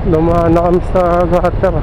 Dumaan na kami sa gutter.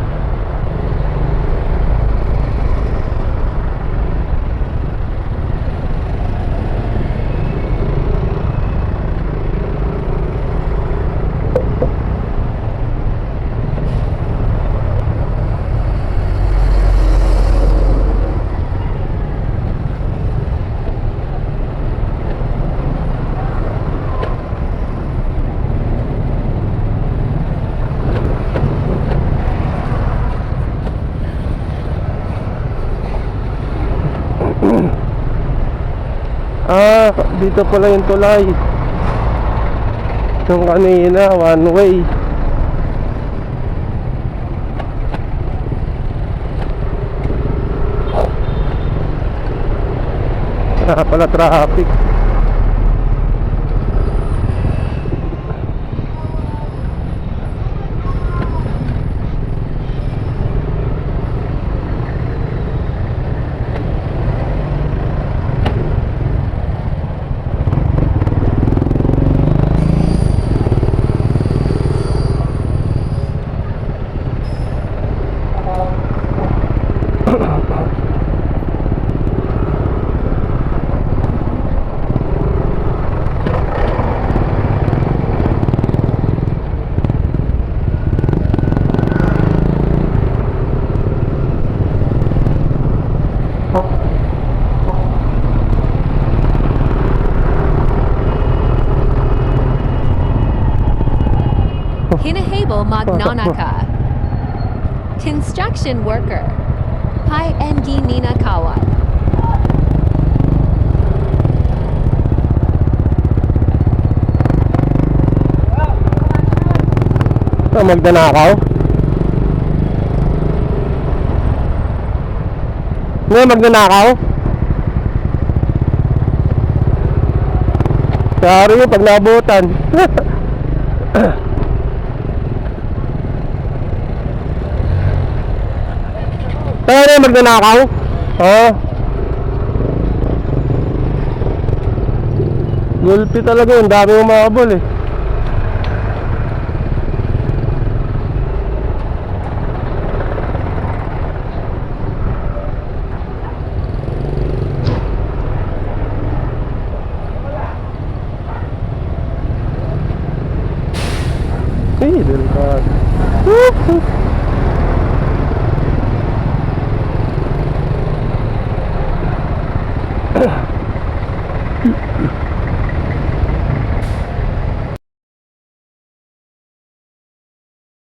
Dito pala yung tulay. Yung kanina, one way. Pala traffic. Hinahable Magnanaka. Construction worker. Pai Engi Nina Kawat. Magdanakaw? Ngayon magdanakaw? Sari yung pag naabutan. Tayo na yung magnanakaw? Oo. Gulpi talaga yun, dami umabol eh. Delikado.